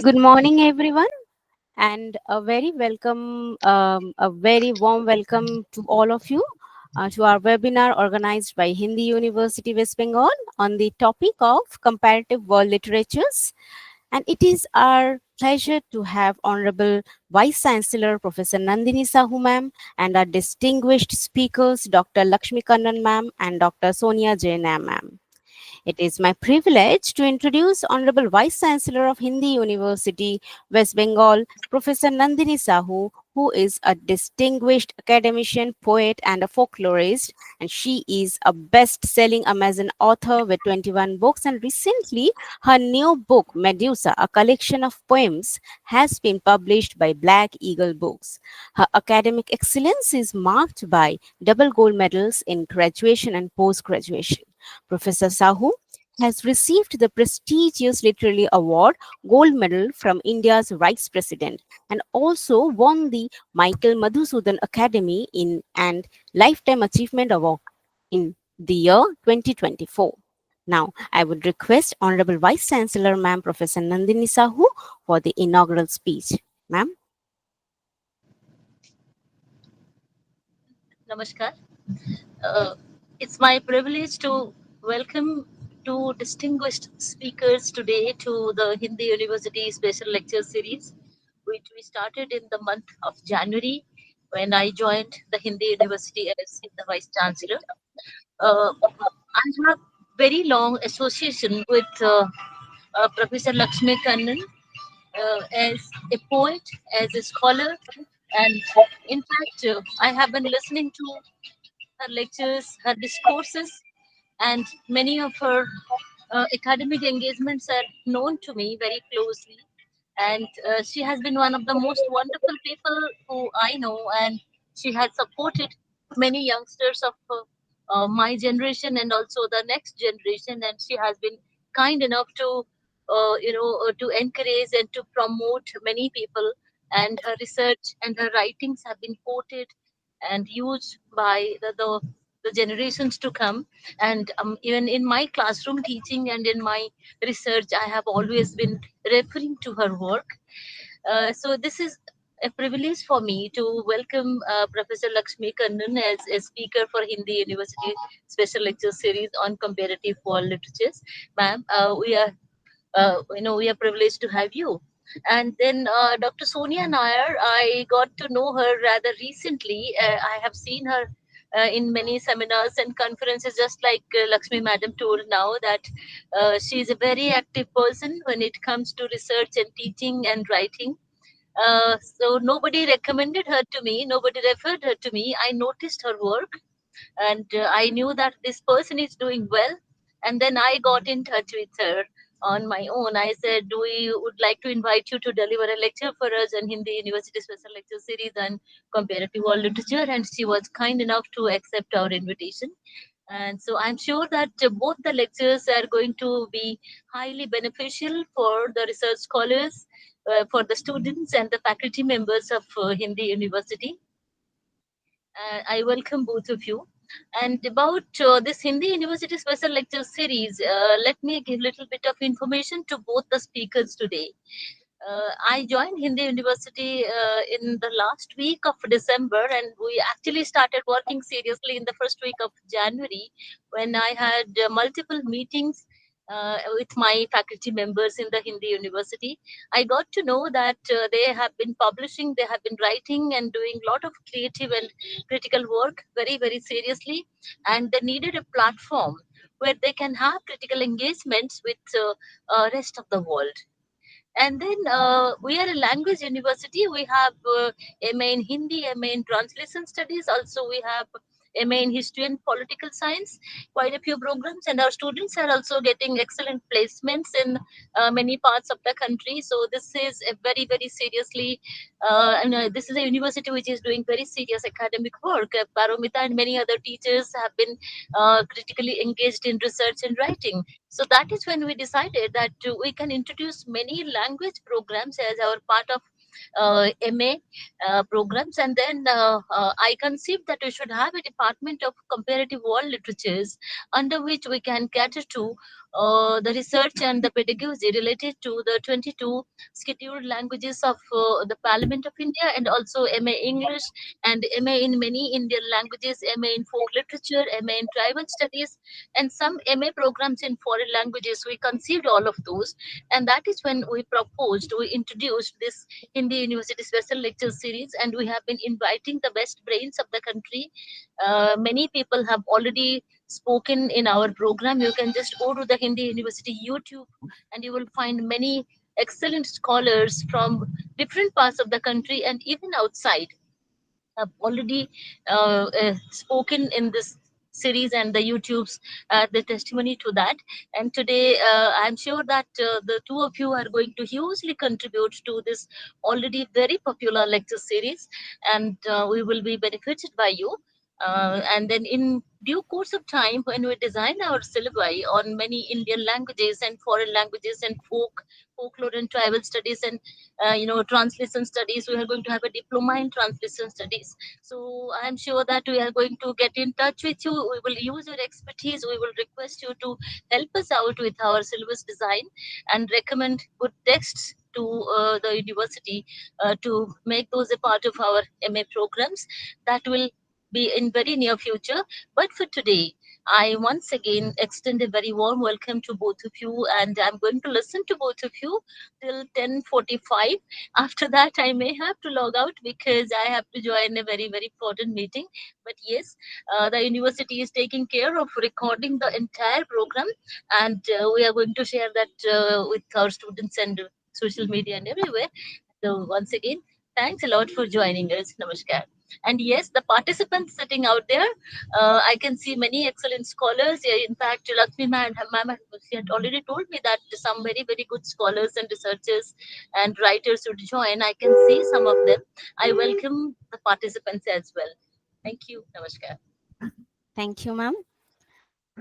Good morning, everyone, and a very warm welcome to all of you to our webinar organized by Hindi University West Bengal on the topic of comparative world literatures. And it is our pleasure to have Honorable Vice Chancellor Professor Nandini Sahu ma'am and our distinguished speakers Dr. Lakshmi Kannan ma'am and Dr. Sonya Jaina ma'am. It is my privilege to introduce Honorable Vice Chancellor of Hindi University, West Bengal, Professor Nandini Sahu, who is a distinguished academician, poet, and a folklorist. And she is a best-selling Amazon author with 21 books. And recently, her new book, Medusa, a collection of poems, has been published by Black Eagle Books. Her academic excellence is marked by double gold medals in graduation and post-graduation. Professor Sahu has received the prestigious literary award gold medal from India's vice president and also won the Michael Madhusudan Academy in and Lifetime Achievement Award in the year 2024. Now, I would request Honorable Vice Chancellor Ma'am Professor Nandini Sahu for the inaugural speech. Ma'am. Namaskar. Uh, it's my privilege to welcome two distinguished speakers today to the Hindi University Special Lecture Series, which we started in the month of January when I joined the Hindi University as the Vice Chancellor. I have very long association with Professor Lakshmi Kannan as a poet, as a scholar, and in fact, I have been listening to her lectures, her discourses, and many of her academic engagements are known to me very closely. And she has been one of the most wonderful people who I know, and she has supported many youngsters of my generation and also the next generation. And she has been kind enough to, to encourage and to promote many people. And her research and her writings have been quoted and used by the generations to come. And even in my classroom teaching and in my research, I have always been referring to her work. So this is a privilege for me to welcome Professor Lakshmi Kannan as a speaker for Hindi University Special Lecture Series on Comparative World Literatures. Ma'am, we are privileged to have you. And then Dr. Sonya Nair, I got to know her rather recently. I have seen her in many seminars and conferences, just like Lakshmi Madam told now that she is a very active person when it comes to research and teaching and writing. So nobody recommended her to me, nobody referred her to me. I noticed her work and I knew that this person is doing well. And then I got in touch with her on my own. I said, we would like to invite you to deliver a lecture for us in Hindi University Special Lecture Series on Comparative World Literature. And she was kind enough to accept our invitation. And so I'm sure that both the lectures are going to be highly beneficial for the research scholars, for the students and the faculty members of Hindi University. I welcome both of you. And about this Hindi University Special Lecture Series, let me give a little bit of information to both the speakers today. I joined Hindi University in the last week of December, and we actually started working seriously in the first week of January when I had multiple meetings with my faculty members in the Hindi University. I got to know that they have been publishing, they have been writing and doing a lot of creative and critical work very, very seriously, and they needed a platform where they can have critical engagements with rest of the world. And then we are a language university. We have MA in Hindi, MA in Translation Studies. Also, we have MA in History and Political Science. Quite a few programs, and our students are also getting excellent placements in many parts of the country. So this is a very, very seriously, this is a university which is doing very serious academic work. Paromita and many other teachers have been critically engaged in research and writing. So that is when we decided that we can introduce many language programs as our part of MA programs. And then I conceived that we should have a department of comparative world literatures under which we can cater to the research and the pedagogy related to the 22 scheduled languages of the Parliament of India, and also MA English and MA in many Indian languages, MA in folk literature, MA in tribal studies, and some MA programs in foreign languages. We conceived all of those, and that is when we introduced this Hindi University Special Lecture Series, and we have been inviting the best brains of the country. Many people have already spoken in our program. You can just go to the Hindi University YouTube and you will find many excellent scholars from different parts of the country and even outside have already spoken in this series, and the YouTube's the testimony to that. And today, I'm sure that the two of you are going to hugely contribute to this already very popular lecture series, and we will be benefited by you. And then, in due course of time, when we design our syllabi on many Indian languages and foreign languages and folklore and tribal studies and translation studies, we are going to have a diploma in translation studies. So I'm sure that we are going to get in touch with you. We will use your expertise. We will request you to help us out with our syllabus design and recommend good texts to the university to make those a part of our MA programs. That will be in very near future. But for today, I once again extend a very warm welcome to both of you, and I'm going to listen to both of you till 10:45. After that, I may have to log out because I have to join a very, very important meeting. But yes, the university is taking care of recording the entire program, and we are going to share that with our students and social media and everywhere. So, once again, thanks a lot for joining us. Namaskar. And yes, the participants sitting out there, I can see many excellent scholars. Yeah, in fact, Lakshmi ma'am, she had already told me that some very, very good scholars and researchers and writers would join. I can see some of them. I welcome the participants as well. Thank you. Namaskar. Thank you, ma'am.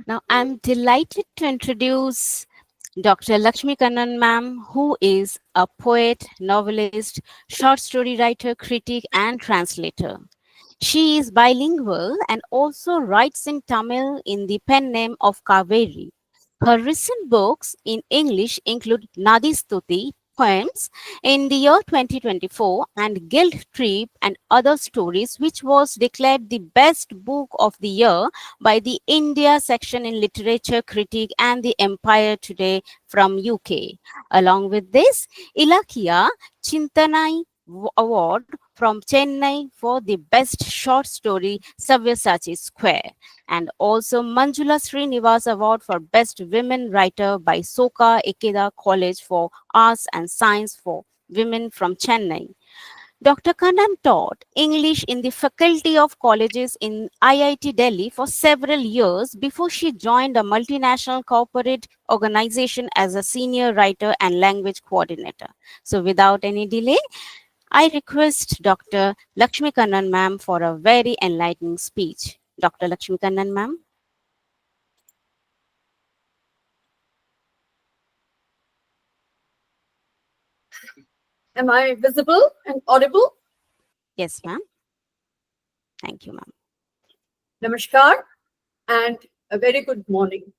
Now, I'm delighted to introduce Dr. Lakshmi Kannan, ma'am, who is a poet, novelist, short story writer, critic, and translator. She is bilingual and also writes in Tamil in the pen name of Kaveri. Her recent books in English include Nadi Stuti, poems in the year 2024, and Guilt Trip and Other Stories, which was declared the best book of the year by the India section in Literature Critic and the Empire Today from UK. Along with this, Ilakia Chintanai Award from Chennai for the best short story Sabyasachi Square, and also Manjula Srinivas Award for Best Women Writer by Soka Ikeda College for Arts and Science for Women from Chennai. Dr. Kannan taught English in the faculty of colleges in IIT Delhi for several years before she joined a multinational corporate organization as a senior writer and language coordinator. So, without any delay, I request Dr. Lakshmi Kannan ma'am for a very enlightening speech. Dr. Lakshmi Kannan ma'am. Am I visible and audible? Yes, ma'am. Thank you, ma'am. Namaskar and a very good morning.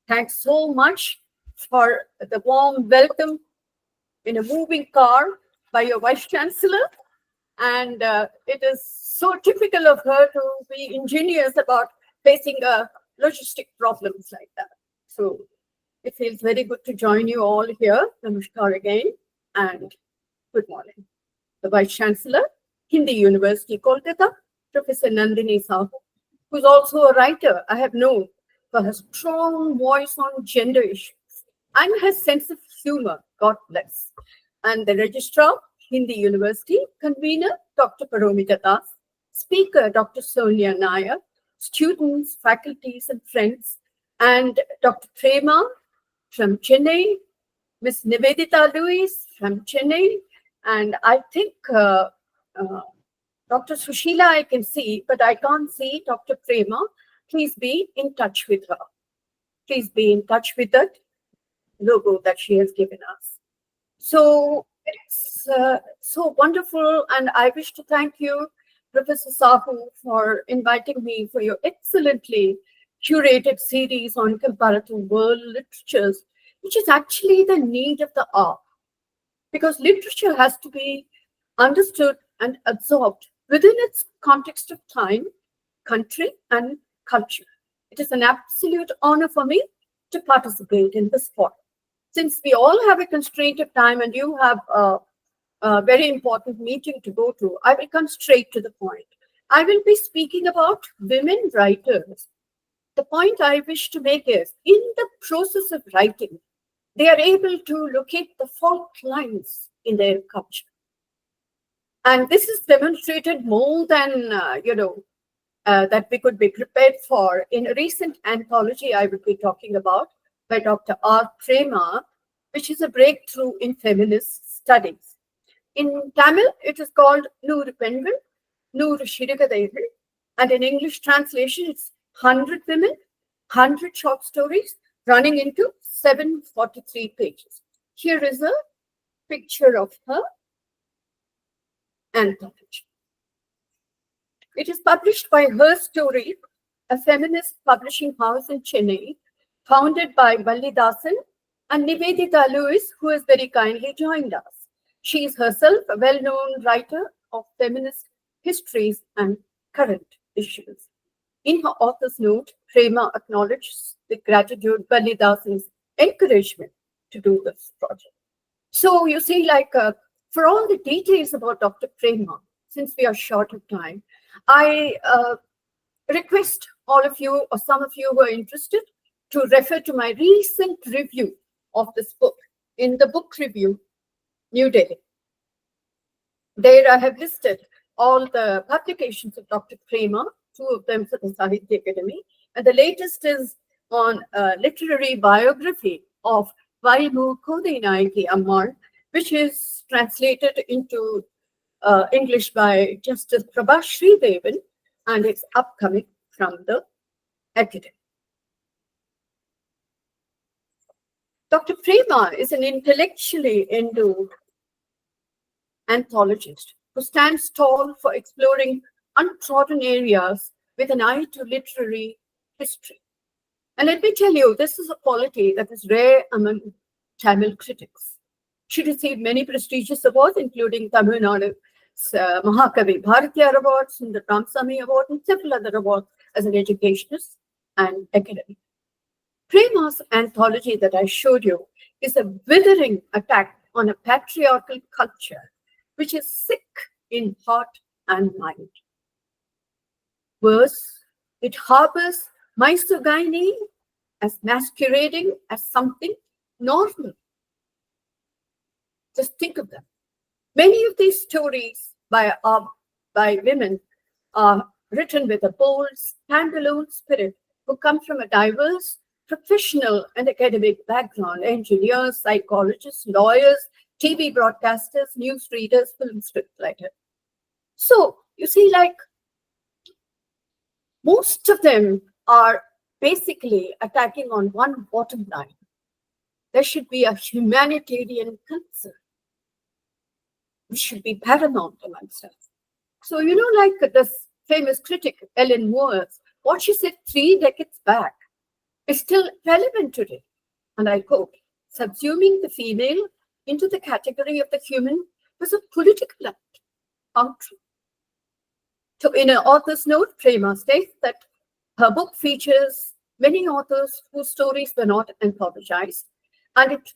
Thanks so much for the warm welcome in a moving car by your Vice Chancellor. And it is so typical of her to be ingenious about facing logistic problems like that. So it feels very good to join you all here. Namaskar again and good morning. The Vice Chancellor, Hindi University, Kolkata, Professor Nandini Sahu, who's also a writer I have known for her strong voice on gender issues and her sense of humor, God bless. And the Registrar, Hindi University, convener, Dr. Paromita Das, speaker, Dr. Sonya Nair, students, faculties, and friends, and Dr. Prema from Chennai, Miss Nivedita Luis from Chennai, and I think Dr. Sushila I can see, but I can't see Dr. Prema. Please be in touch with her. Please be in touch with that logo that she has given us. So it's so wonderful, and I wish to thank you, Professor Sahu, for inviting me for your excellently curated series on comparative world literatures, which is actually the need of the hour. Because literature has to be understood and absorbed within its context of time, country, and culture. It is an absolute honor for me to participate in this forum. Since we all have a constraint of time and you have a very important meeting to go to, I will come straight to the point. I will be speaking about women writers. The point I wish to make is, in the process of writing, they are able to locate the fault lines in their culture. And this is demonstrated more than, that we could be prepared for in a recent anthology I will be talking about by Dr. R. Prema, which is a breakthrough in feminist studies. In Tamil, it is called Nuru Pengal, Nuru Shirikadaigal, and in English translation, it's 100 women, 100 short stories running into 743 pages. Here is a picture of her anthology. It is published by Her Story, a feminist publishing house in Chennai, founded by Vallidasan and Nivedita Lewis, who has very kindly joined us. She is herself a well-known writer of feminist histories and current issues. In her author's note, Prema acknowledges with gratitude Vallidasan's encouragement to do this project. So you see, for all the details about Dr. Prema, since we are short of time, I request all of you or some of you who are interested to refer to my recent review of this book in the book review, New Delhi. There I have listed all the publications of Dr. Prema, 2 of them for the Sahitya Academy, and the latest is on a literary biography of Vaimu Kodinaiki Ammar, which is translated into English by Justice Prabha Sridevan, and it's upcoming from the Academy. Dr. Prema is an intellectually endowed anthologist who stands tall for exploring untrodden areas with an eye to literary history. And let me tell you, this is a quality that is rare among Tamil critics. She received many prestigious awards, including Tamil Nadu's Mahakavi Bharatiyar Awards and the Ramsamy Award, and several other awards as an educationist and academic. Prema's anthology that I showed you is a withering attack on a patriarchal culture which is sick in heart and mind. Worse, it harbors misogyny as masquerading as something normal. Just think of them. Many of these stories by women are written with a bold, standalone spirit who come from a diverse professional and academic background: engineers, psychologists, lawyers, TV broadcasters, newsreaders, film scriptwriters. So, you see, most of them are basically attacking on one bottom line. There should be a humanitarian concern. We should be paramount amongst us. So, like this famous critic, Ellen Moore, what she said 3 decades back is still relevant today. And I quote, "Subsuming the female into the category of the human was a political act." How true. So in an author's note, Prema states that her book features many authors whose stories were not anthologized, and it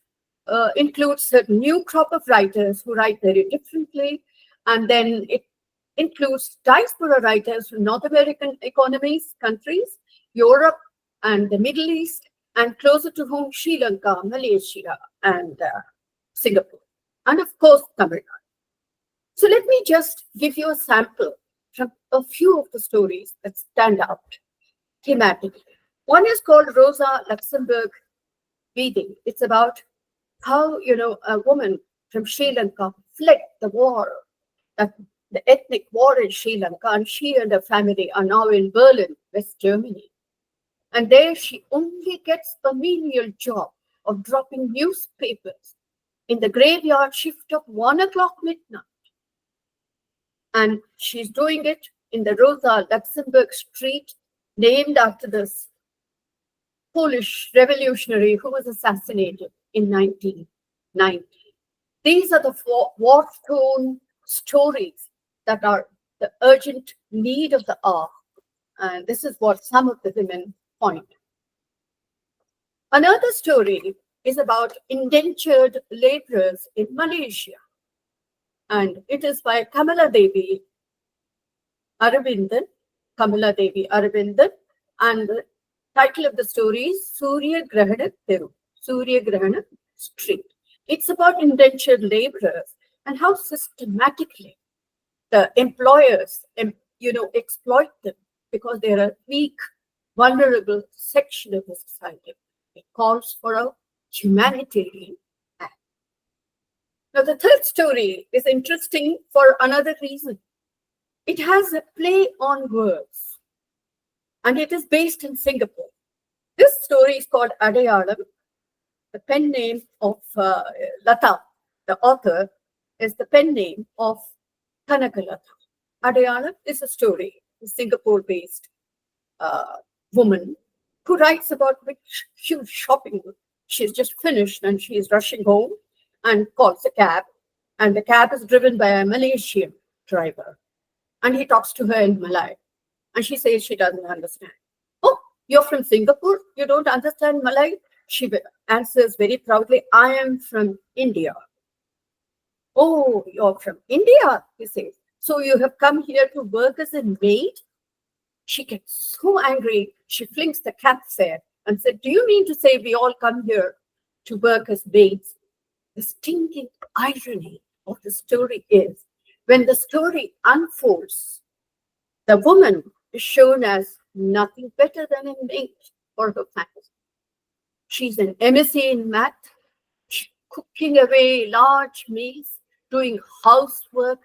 includes a new crop of writers who write very differently, and then it includes diaspora writers from North American countries, Europe and the Middle East, and closer to home, Sri Lanka, Malaysia, and Singapore, and of course, Tamil Nadu. So let me just give you a sample from a few of the stories that stand out thematically. One is called Rosa Luxemburg Weeding. It's about how, a woman from Sri Lanka fled the war, the ethnic war in Sri Lanka, and she and her family are now in Berlin, West Germany. And there she only gets a menial job of dropping newspapers in the graveyard shift of 1 o'clock midnight. And she's doing it in the Rosa Luxemburg Street, named after this Polish revolutionary who was assassinated in 1990. These are the war-torn stories that are the urgent need of the hour. And this is what some of the women point. Another story is about indentured laborers in Malaysia. And it is by Kamala Devi Aravindan. Kamala Devi Aravindan. And the title of the story is Surya Grahana Teru, Surya Grahana Street. It's about indentured laborers and how systematically the employers, exploit them because they're a weak, vulnerable section of the society. It calls for a humanitarian act. Now, the third story is interesting for another reason. It has a play on words, and it is based in Singapore. This story is called Adayalam. The pen name of Lata, the author, is the pen name of Kanakalata. Adayalam is a story, a Singapore-based woman who writes about which huge shopping. She's just finished and she is rushing home and calls a cab. And the cab is driven by a Malaysian driver. And he talks to her in Malay. And she says she doesn't understand. Oh, you're from Singapore? You don't understand Malay? She answers very proudly, I am from India. Oh, you're from India, he says. So you have come here to work as a maid? She gets so angry, she flings the cab fare and said, do you mean to say we all come here to work as maids? The stinging irony of the story is, when the story unfolds, the woman is shown as nothing better than a maid for her family. She's an MSc in math, cooking away large meals, doing housework,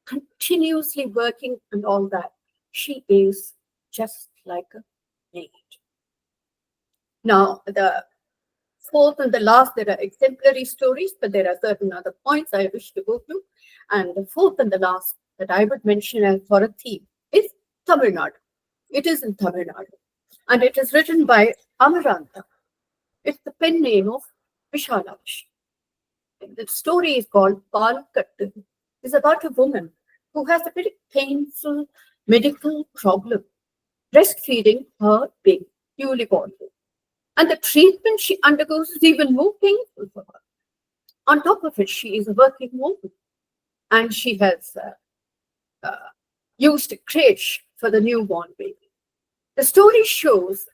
continuously working and all that. She is just like a maid. Now, the fourth and the last, there are exemplary stories, but there are certain other points I wish to go through. And the fourth and the last that I would mention as for a theme is Tamil Nadu. It is in Tamil Nadu. And it is written by Amaranta. It's the pen name of Vishalakshmi. The story is called Palkattu. It's about a woman who has a very painful medical problem, breastfeeding her baby, newly born. And the treatment she undergoes is even more painful for her. On top of it, she is a working woman. And she has used a crèche for the newborn baby. The story shows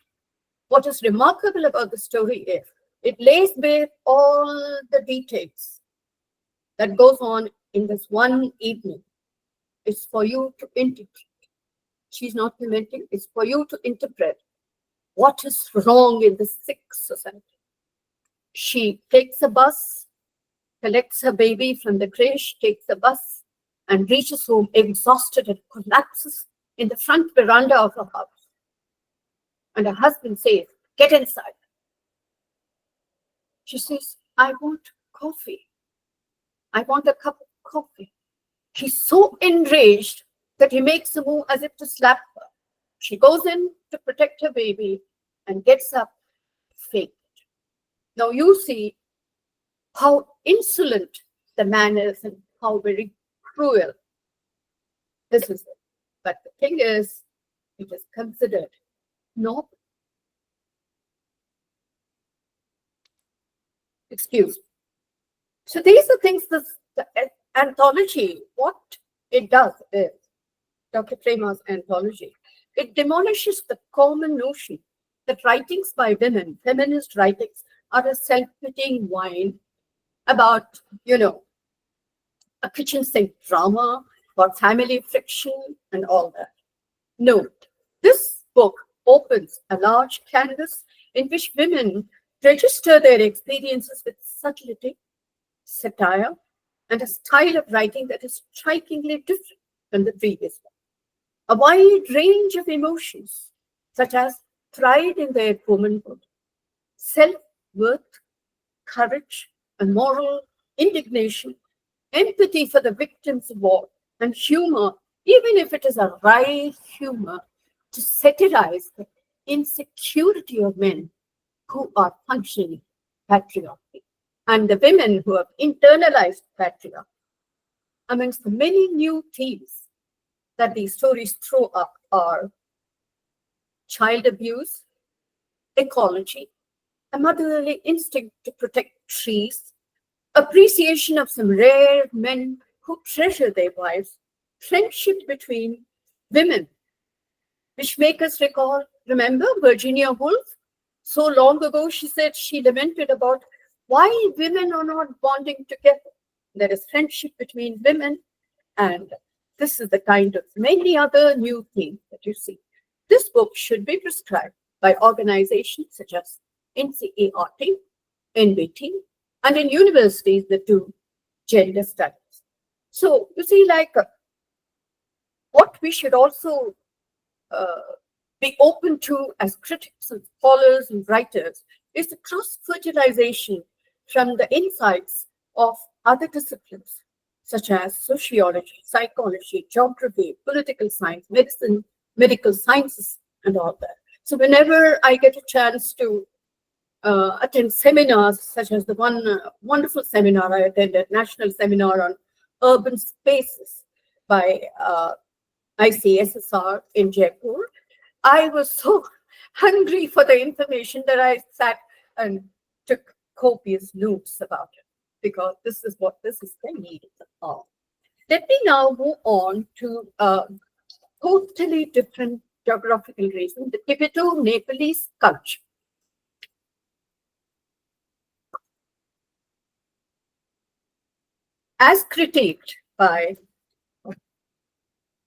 what is remarkable about the story is it lays bare all the details that goes on in this one evening. It's for you to interpret. She's not lamenting. It's for you to interpret what is wrong in the sick society. She takes a bus, collects her baby from the crèche, takes a bus, and reaches home exhausted and collapses in the front veranda of her house. And her husband says, get inside. She says, I want coffee. I want a cup of coffee. He's so enraged that he makes a move as if to slap her. She goes in to protect her baby and gets up fainted. Now you see how insolent the man is and how very cruel this is. But the thing is, it is considered noble. Excuse me. So these are things, the anthology, what it does is, Dr. Prema's anthology, it demolishes the common notion that writings by women, feminist writings, are a self-pitying whine about, a kitchen sink drama, about family friction and all that. No, this book opens a large canvas in which women register their experiences with subtlety, satire, and a style of writing that is strikingly different from the previous one. A wide range of emotions, such as pride in their womanhood, self-worth, courage, and moral indignation, empathy for the victims of war, and humor, even if it is a wry humor, to satirize the insecurity of men who are functioning patriarchy and the women who have internalized patriarchy. Amongst the many new themes that these stories throw up are child abuse, ecology, a motherly instinct to protect trees, appreciation of some rare men who treasure their wives, friendship between women, which make us remember Virginia Woolf? So long ago, she said she lamented about why women are not bonding together. There is friendship between women, and this is the kind of many other new themes that you see. This book should be prescribed by organizations such as NCERT, NBT, and in universities that do gender studies. So you see, what we should also be open to as critics and scholars and writers is the cross-fertilization from the insights of other disciplines, such as sociology, psychology, geography, political science, medicine, medical sciences, and all that. So whenever I get a chance to attend seminars, such as the one wonderful seminar I attended, National Seminar on Urban Spaces by ICSSR in Jaipur, I was so hungry for the information that I sat and took copious notes about it, because this is the need of. Let me now move on to a totally different geographical region, the Tibeto-Nepalese culture. As critiqued by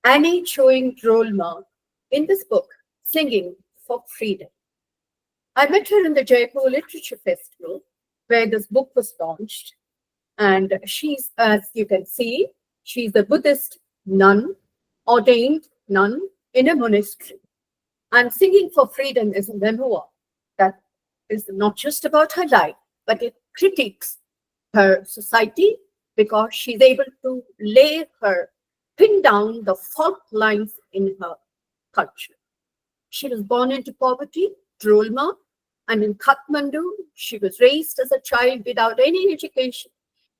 Annie Choing Drolma in this book, Singing for Freedom. I met her in the Jaipur Literature Festival, where this book was launched. And she's, as you can see, she's a Buddhist nun, ordained nun in a monastery. And Singing for Freedom is a memoir that is not just about her life, but it critiques her society, because she's able to pin down the fault lines in her culture. She was born into poverty, Drolma, and in Kathmandu, she was raised as a child without any education.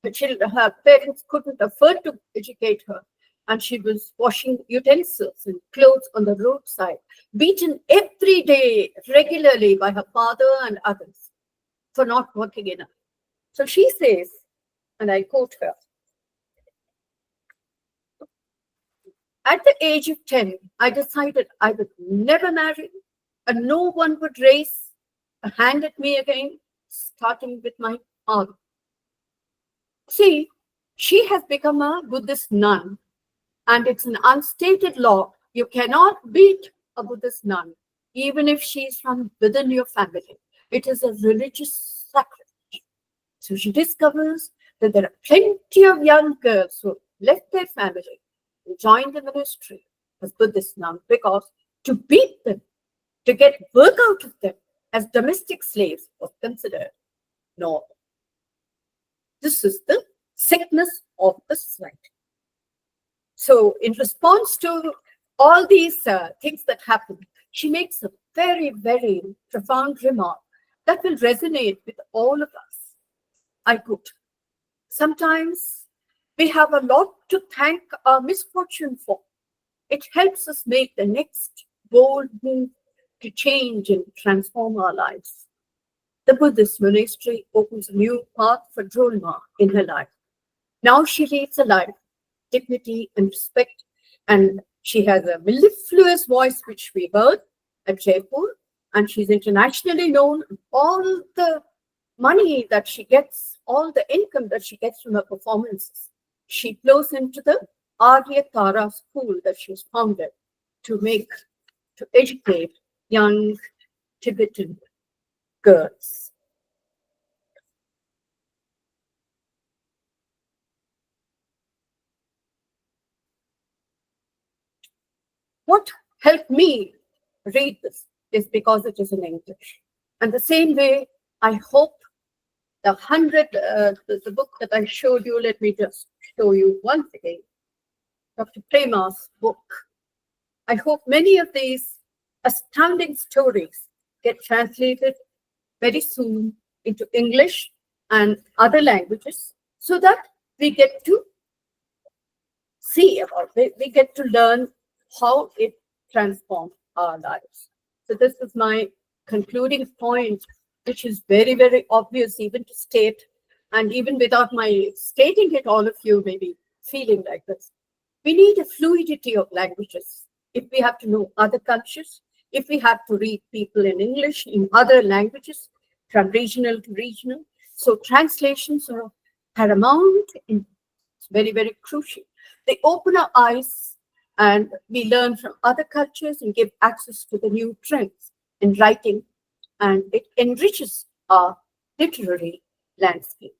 Her parents couldn't afford to educate her, and she was washing utensils and clothes on the roadside, beaten every day regularly by her father and others for not working enough. So she says, and I quote her, "At the age of 10, I decided I would never marry, and no one would raise a hand at me again, starting with my father." See, she has become a Buddhist nun, and it's an unstated law. You cannot beat a Buddhist nun, even if she is from within your family. It is a religious sacrifice. So she discovers that there are plenty of young girls who left their family and joined the ministry as Buddhist nuns, because to beat them, to get work out of them as domestic slaves was considered normal. This is the sickness of the society. So in response to all these things that happen, she makes a very, very profound remark that will resonate with all of us. I quote, "Sometimes we have a lot to thank our misfortune for. It helps us make the next bold move to change and transform our lives." The Buddhist monastery opens a new path for Drolma in her life. Now she leads a life, dignity and respect, and she has a mellifluous voice, which we heard at Jaipur, and she's internationally known. All the money that she gets, all the income that she gets from her performances, she flows into the Arya Tara school that she's founded to educate young Tibetan girls. What helped me read this is because it is in English. And the same way, I hope the book that I showed you, let me just show you once again, Dr. Prema's book. I hope many of these astounding stories get translated very soon into English and other languages so that we get to see about it. We get to learn how it transformed our lives. So this is my concluding point, which is very, very obvious even to state, and even without my stating it, all of you may be feeling like this. We need a fluidity of languages. If we have to know other cultures, if we have to read people in English, in other languages, from regional to regional. So translations are of paramount importance. It's very, very crucial. They open our eyes and we learn from other cultures and give access to the new trends in writing, and it enriches our literary landscape.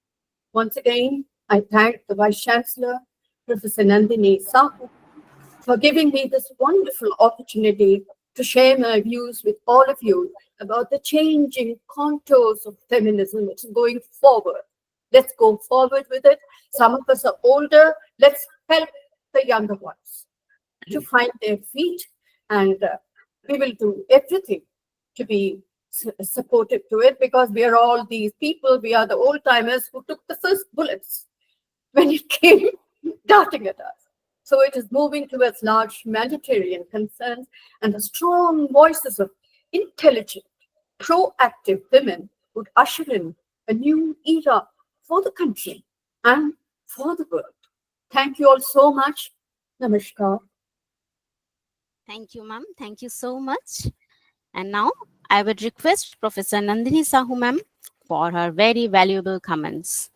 Once again, I thank the Vice Chancellor, Professor Nandini Sahu, for giving me this wonderful opportunity to share my views with all of you about the changing contours of feminism which is going forward. Let's go forward with it. Some of us are older. Let's help the younger ones to find their feet, and we will do everything to be supportive to it, because we are all these people. We are the old timers who took the first bullets when it came darting at us. So it is moving towards large humanitarian concerns, and the strong voices of intelligent, proactive women would usher in a new era for the country and for the world. Thank you all so much. Namaskar. Thank you, ma'am. Thank you so much. And now I would request Professor Nandini Sahu, ma'am, for her very valuable comments.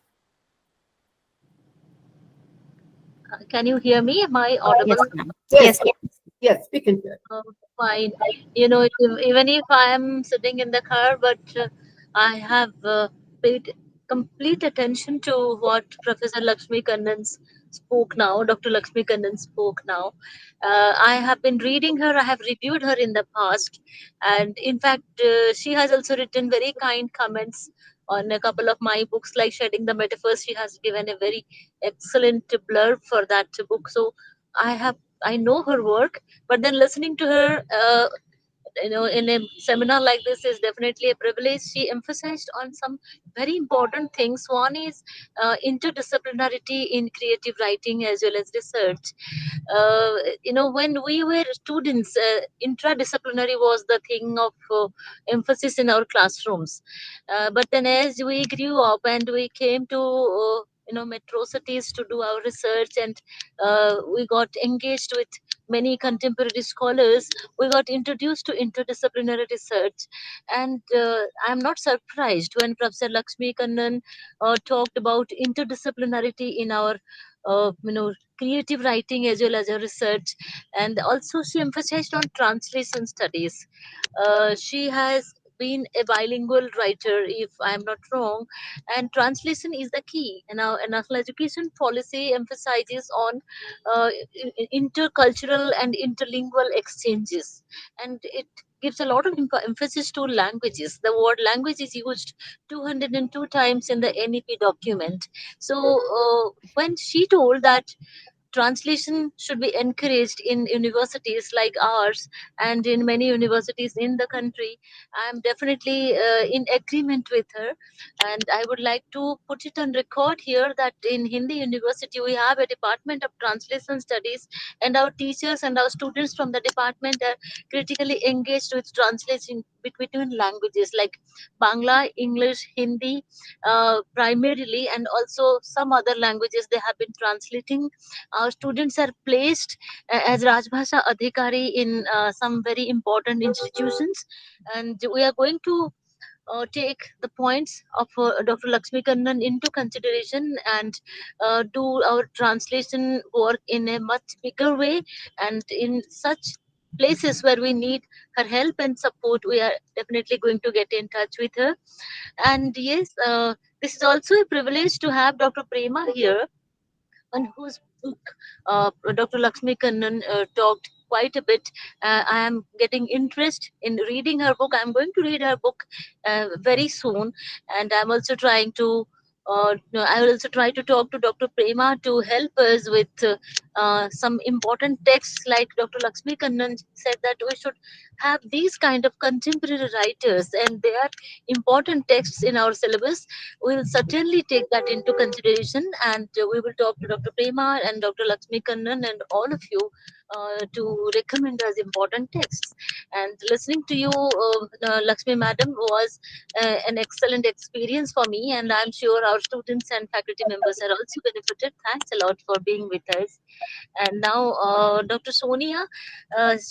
Can you hear me? Am I Yes, audible? ma'am. Yes, Yes. yes, we can hear. Uh, Fine. Even if I am sitting in the car, but I have paid complete attention to what Professor Lakshmi Kannan spoke now, Dr. Lakshmi Kannan spoke now. I have been reading her, I have reviewed her in the past, and in fact, she has also written very kind comments on a couple of my books, like Shedding the Metaphors. She has given a very excellent blurb for that book. So I know her work, but then listening to her in a seminar like this is definitely a privilege. She emphasized on some very important things. One is interdisciplinarity in creative writing as well as research. When we were students, intradisciplinary was the thing of emphasis in our classrooms. But then as we grew up and we came to metro cities to do our research, and we got engaged with many contemporary scholars, we got introduced to interdisciplinary research. And I'm not surprised when Professor Lakshmi Kannan talked about interdisciplinarity in our creative writing as well as our research. And also she emphasized on translation studies. She has been a bilingual writer, if I'm not wrong, and translation is the key. And our national education policy emphasizes on intercultural and interlingual exchanges, and it gives a lot of emphasis to languages. The word language is used 202 times in the NEP document. So when she told that translation should be encouraged in universities like ours and in many universities in the country, I'm definitely in agreement with her. And I would like to put it on record here that in Hindi University we have a department of translation studies, and our teachers and our students from the department are critically engaged with translating between languages like Bangla, English, Hindi, primarily, and also some other languages they have been translating. Our students are placed as Rajbhasha Adhikari in some very important institutions, and we are going to take the points of Dr. Lakshmi Kannan into consideration and do our translation work in a much bigger way, and in such places where we need her help and support, we are definitely going to get in touch with her. And yes, this is also a privilege to have Dr. Prema here, on whose book Dr. Lakshmi Kannan talked quite a bit. I am getting interest in reading her book. I'm going to read her book very soon, and I'm also trying to. I will also try to talk to Dr. Prema to help us with some important texts, like Dr. Lakshmi Kannan said that we should have these kind of contemporary writers, and they are important texts in our syllabus. We will certainly take that into consideration, and we will talk to Dr. Prema and Dr. Lakshmi Kannan and all of you to recommend as important texts. And listening to you, Lakshmi Madam, was an excellent experience for me, and I'm sure our students and faculty members are also benefited. Thanks a lot for being with us. And now, Dr. Sonia,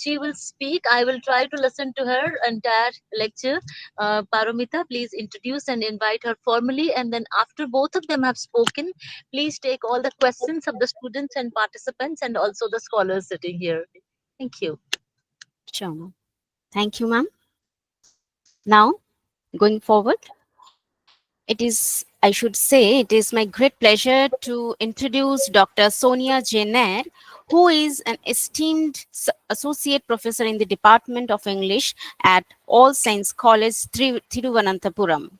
she will speak. I will try to listen to her entire lecture. Paramita, please introduce and invite her formally. And then, after both of them have spoken, please take all the questions of the students and participants and also the scholars sitting here. Thank you. Sure, ma'am. Thank you, ma'am. Now, going forward, it is, I should say, it is my great pleasure to introduce Dr. Sonya Nair, who is an esteemed associate professor in the Department of English at All Saints College, Thiruvananthapuram.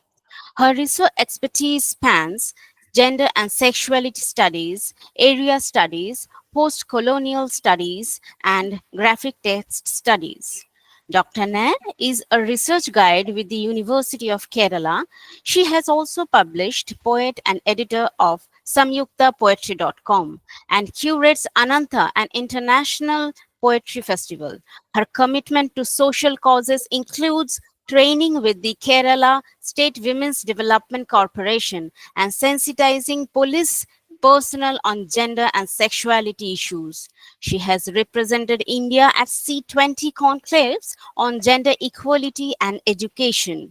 Her research expertise spans gender and sexuality studies, area studies, post-colonial studies, and graphic text studies. Dr. Nair is a research guide with the University of Kerala. She has also published, poet and editor of samyuktapoetry.com, and curates Ananta, an international poetry festival. Her commitment to social causes includes training with the Kerala State Women's Development Corporation and sensitizing police personnel on gender and sexuality issues. She has represented India at C20 conclaves on gender equality and education.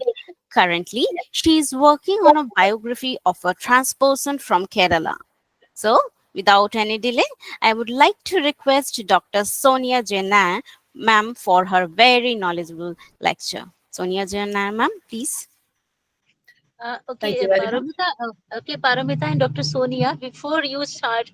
Currently, she is working on a biography of a trans person from Kerala. So, without any delay, I would like to request Dr. Sonya Jaina, ma'am, for her very knowledgeable lecture. Sonya Jaina, ma'am, please. Thank Okay, you very much. Paramita. Paramita and Dr. Sonia. Before you start,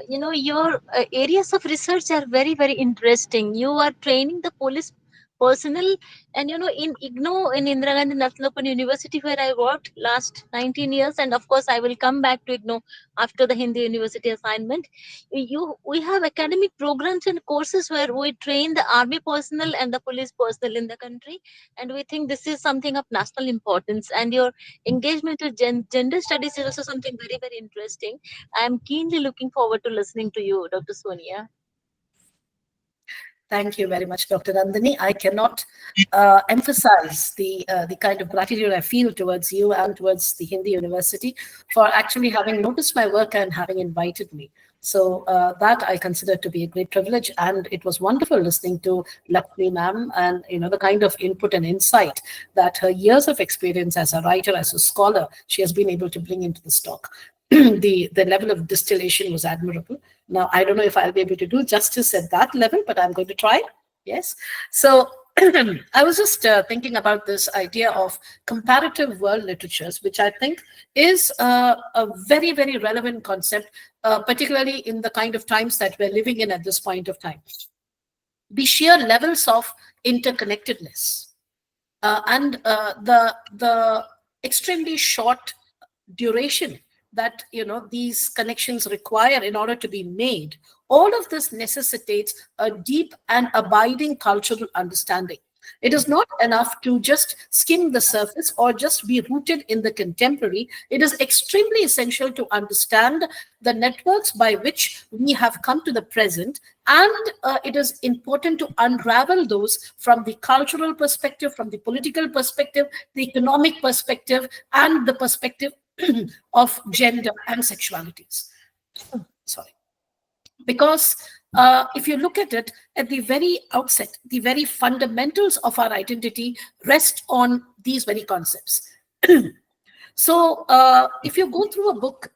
your areas of research are very, very interesting. You are training the police personnel, and in IGNO, in Indira Gandhi National Open University, where I worked last 19 years, and of course, I will come back to IGNO after the Hindi University assignment. We have academic programs and courses where we train the army personnel and the police personnel in the country, and we think this is something of national importance. And your engagement with gender studies is also something very, very interesting. I am keenly looking forward to listening to you, Dr. Sonia. Thank you very much, Dr. Nandini. I cannot emphasize the kind of gratitude I feel towards you and towards the Hindi University for actually having noticed my work and having invited me. So that I consider to be a great privilege, and it was wonderful listening to Lakshmi ma'am, and the kind of input and insight that her years of experience as a writer, as a scholar, she has been able to bring into the stock. The level of distillation was admirable. Now, I don't know if I'll be able to do justice at that level, but I'm going to try. Yes. So I was just thinking about this idea of comparative world literatures, which I think is a very, very relevant concept, particularly in the kind of times that we're living in at this point of time. The sheer levels of interconnectedness and the extremely short duration that these connections require in order to be made, all of this necessitates a deep and abiding cultural understanding. It is not enough to just skim the surface or just be rooted in the contemporary. It is extremely essential to understand the networks by which we have come to the present, and it is important to unravel those from the cultural perspective, from the political perspective, the economic perspective, and the perspective of gender and sexualities. Sorry. Because if you look at it at the very outset, the very fundamentals of our identity rest on these very concepts. So if you go through a book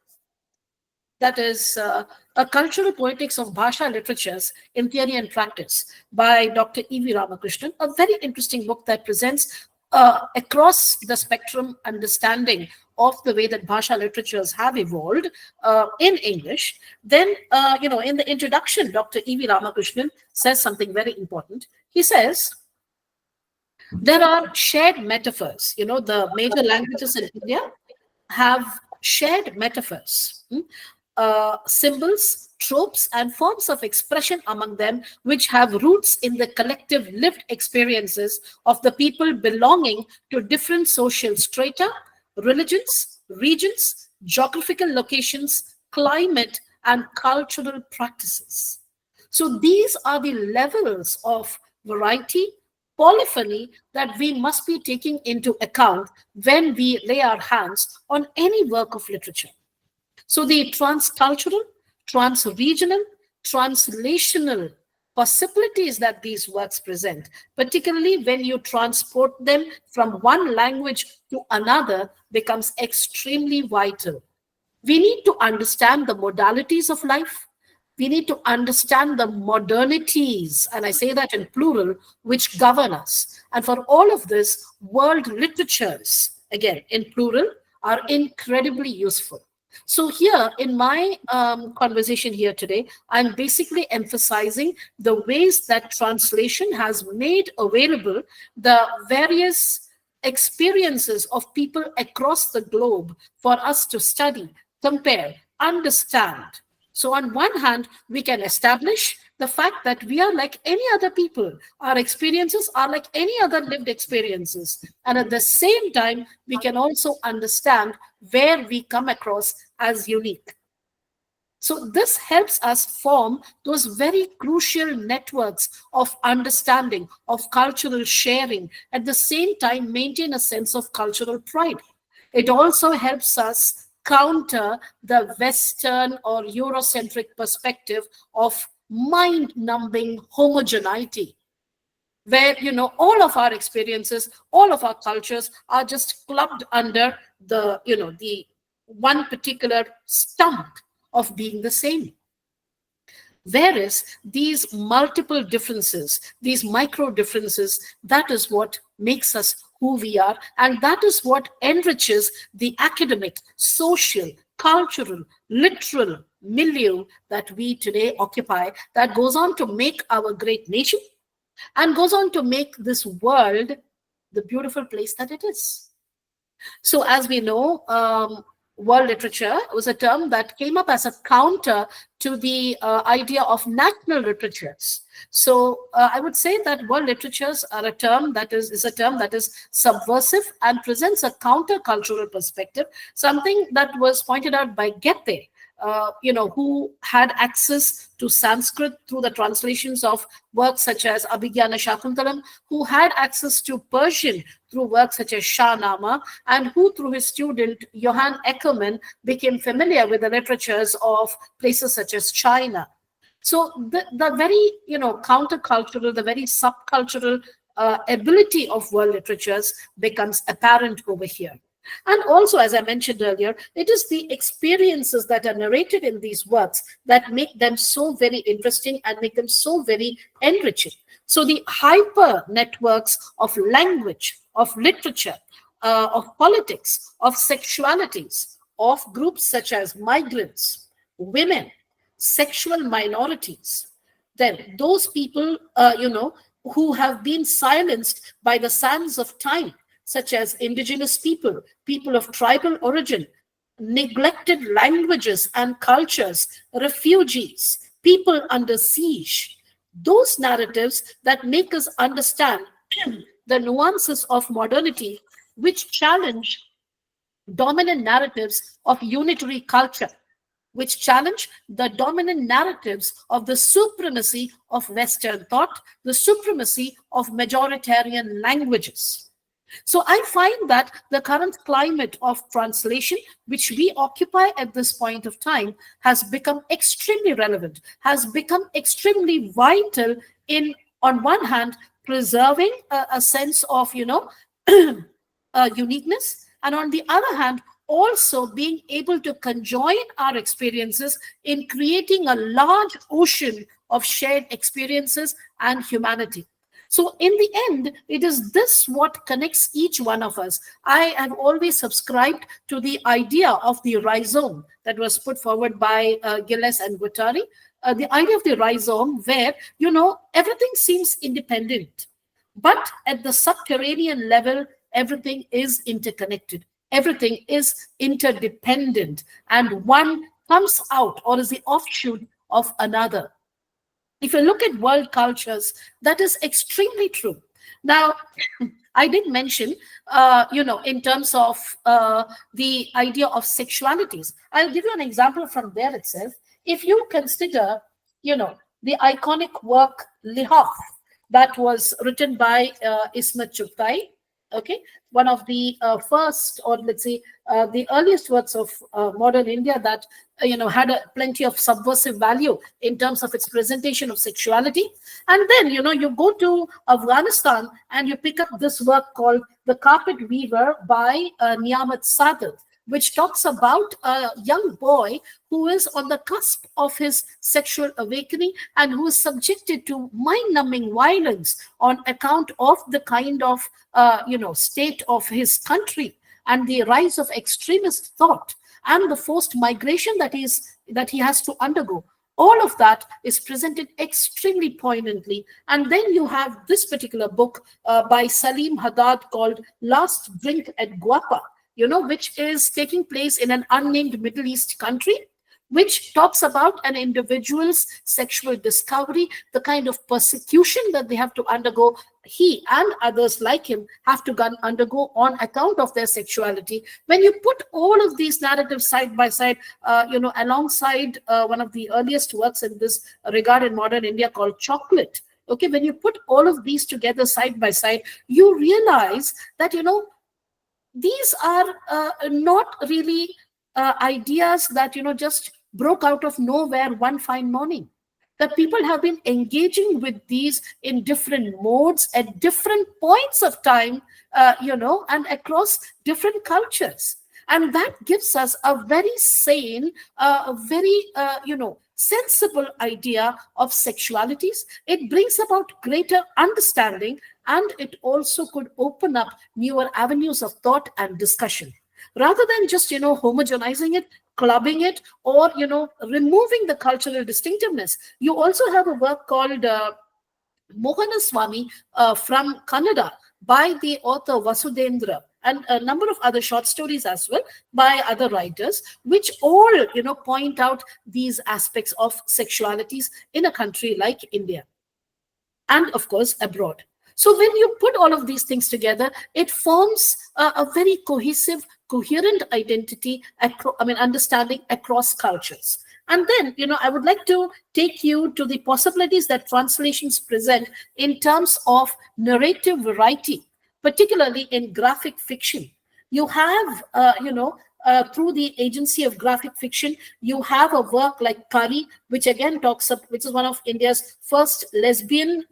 that is A Cultural Poetics of Bhasha Literatures in Theory and Practice by Dr. E.V. Ramakrishnan, a very interesting book that presents across the spectrum understanding of the way that Bhasha literatures have evolved in English. Then, in the introduction, Dr. E.V. Ramakrishnan says something very important. He says, there are shared metaphors. The major languages in India have shared metaphors, symbols, tropes, and forms of expression among them which have roots in the collective lived experiences of the people belonging to different social strata, religions, regions, geographical locations, climate, and cultural practices. So these are the levels of variety, polyphony that we must be taking into account when we lay our hands on any work of literature. So the transcultural, trans-regional, translational possibilities that these works present, particularly when you transport them from one language to another, becomes extremely vital. We need to understand the modalities of life. We need to understand the modernities, and I say that in plural, which govern us. And for all of this, world literatures, again in plural, are incredibly useful. So here in my conversation here today, I'm basically emphasizing the ways that translation has made available the various experiences of people across the globe for us to study, compare, understand. So on one hand, we can establish the fact that we are like any other people. Our experiences are like any other lived experiences. And at the same time, we can also understand where we come across as unique. So this helps us form those very crucial networks of understanding, of cultural sharing, at the same time maintain a sense of cultural pride. It also helps us counter the Western or Eurocentric perspective of mind-numbing homogeneity, where all of our experiences, all of our cultures are just clubbed under the one particular stump of being the same. Whereas these multiple differences, these micro differences, that is what makes us who we are, and that is what enriches the academic, social, cultural, literal milieu that we today occupy, that goes on to make our great nation and goes on to make this world the beautiful place that it is. So as we know, world literature was a term that came up as a counter to the idea of national literatures. So I would say that world literatures are a term that is a term that is subversive and presents a countercultural perspective, something that was pointed out by Goethe, who had access to Sanskrit through the translations of works such as Abhigyana Shakuntalam, who had access to Persian through works such as Shahnama, and who through his student Johann Eckermann became familiar with the literatures of places such as China. So the very countercultural, the very subcultural ability of world literatures becomes apparent over here. And also, as I mentioned earlier, it is the experiences that are narrated in these works that make them so very interesting and make them so very enriching. So the hyper networks of language, of literature, of politics, of sexualities, of groups such as migrants, women, sexual minorities, then those people, who have been silenced by the sands of time, such as indigenous people, people of tribal origin, neglected languages and cultures, refugees, people under siege. Those narratives that make us understand the nuances of modernity, which challenge dominant narratives of unitary culture, which challenge the dominant narratives of the supremacy of Western thought, the supremacy of majoritarian languages. So I find that the current climate of translation, which we occupy at this point of time, has become extremely relevant, has become extremely vital in, on one hand, preserving a sense of, uniqueness, and on the other hand, also being able to conjoin our experiences in creating a large ocean of shared experiences and humanity. So in the end, it is this what connects each one of us. I have always subscribed to the idea of the rhizome that was put forward by Gilles and Guattari, the idea of the rhizome where, everything seems independent. But at the subterranean level, everything is interconnected. Everything is interdependent. And one comes out or is the offshoot of another. If you look at world cultures, that is extremely true. Now, I did mention, in terms of the idea of sexualities. I'll give you an example from there itself. If you consider, the iconic work Lihaf, that was written by Ismat Chugtai, okay, one of the first, or let's say, the earliest works of modern India that had plenty of subversive value in terms of its presentation of sexuality. And then you go to Afghanistan and you pick up this work called The Carpet Weaver by Niamat Sadat, which talks about a young boy who is on the cusp of his sexual awakening and who is subjected to mind-numbing violence on account of the kind of state of his country and the rise of extremist thought and the forced migration that he has to undergo. All of that is presented extremely poignantly. And then you have this particular book by Salim Haddad called Last Drink at Guapa, which is taking place in an unnamed Middle East country, which talks about an individual's sexual discovery, the kind of persecution that they have to undergo, he and others like him have to undergo on account of their sexuality. When you put all of these narratives side by side, alongside one of the earliest works in this regard in modern India called Chocolate, okay, when you put all of these together side by side, you realize that, these are not really ideas that, just broke out of nowhere one fine morning. That people have been engaging with these in different modes at different points of time, and across different cultures. And that gives us a very sane, a very, sensible idea of sexualities. It brings about greater understanding, and it also could open up newer avenues of thought and discussion. Rather than just, homogenizing it, clubbing it, or, removing the cultural distinctiveness. You also have a work called Mohanaswamy from Kannada by the author Vasudendra, and a number of other short stories as well by other writers, which all, point out these aspects of sexualities in a country like India and, of course, abroad. So when you put all of these things together, it forms a very cohesive, coherent identity, understanding across cultures. And then, I would like to take you to the possibilities that translations present in terms of narrative variety, particularly in graphic fiction. You have, through the agency of graphic fiction, you have a work like Kari, which again which is one of India's first lesbian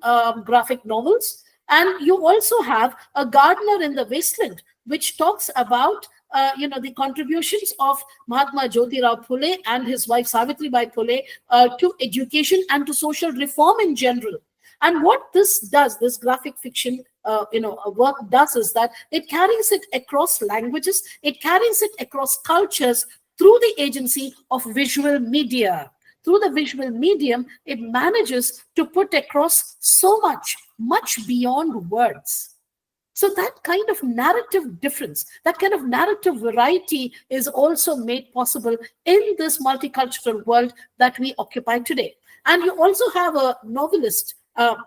graphic novels. And you also have A Gardener in the Wasteland, which talks about the contributions of Mahatma Jyotirao Phule and his wife Savitribai Phule to education and to social reform in general. And what this does, this graphic fiction work does, is that it carries it across languages, it carries it across cultures through the agency of visual media. Through the visual medium, it manages to put across so much beyond words. So that kind of narrative difference, that kind of narrative variety is also made possible in this multicultural world that we occupy today. And you also have a novelist,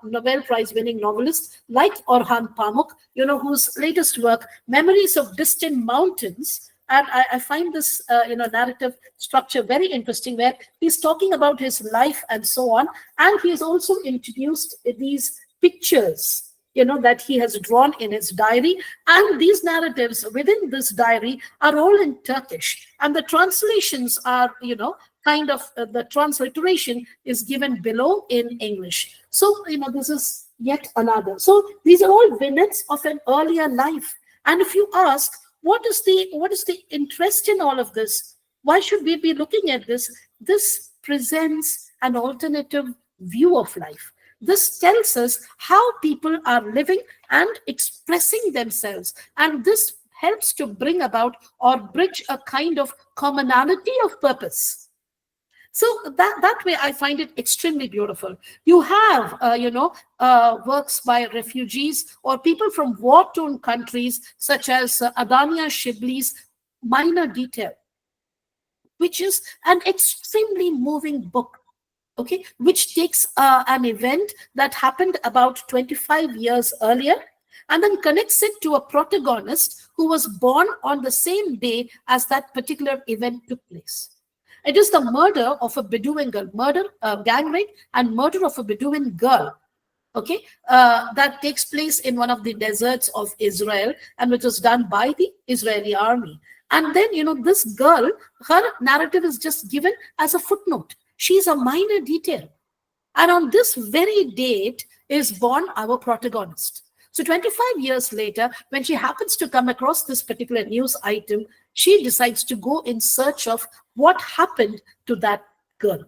Nobel Prize winning novelist like Orhan Pamuk, whose latest work, Memories of Distant Mountains, and I find this narrative structure very interesting, where he's talking about his life and so on. And he has also introduced these pictures, that he has drawn in his diary. And these narratives within this diary are all in Turkish. And the translations are, the transliteration is given below in English. So, this is yet another. So these are all vignettes of an earlier life. And if you ask, what is the interest in all of this? Why should we be looking at this? This presents an alternative view of life. This tells us how people are living and expressing themselves. And this helps to bring about or bridge a kind of commonality of purpose. So that way, I find it extremely beautiful. You have, works by refugees or people from war-torn countries, such as Adania Shibli's Minor Detail, which is an extremely moving book. okay, which takes an event that happened about 25 years earlier and then connects it to a protagonist who was born on the same day as that particular event took place. It is the murder of a Bedouin girl, gang rape and murder of a Bedouin girl, okay, that takes place in one of the deserts of Israel and which was done by the Israeli army. And then, this girl, her narrative is just given as a footnote. She's a minor detail. And on this very date is born our protagonist. So 25 years later, when she happens to come across this particular news item, she decides to go in search of what happened to that girl.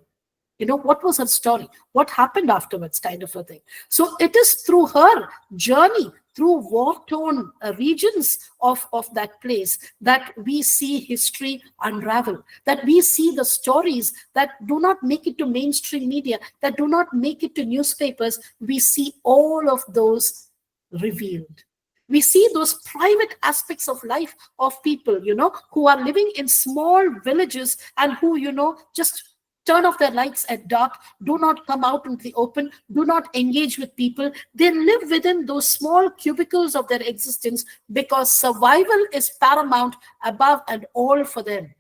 What was her story? What happened afterwards, kind of a thing. So it is through her journey, through war-torn regions of that place, that we see history unravel, that we see the stories that do not make it to mainstream media, that do not make it to newspapers. We see all of those revealed. We see those private aspects of life of people, who are living in small villages and who, just turn off their lights at dark, do not come out into the open, do not engage with people. They live within those small cubicles of their existence because survival is paramount above and all for them.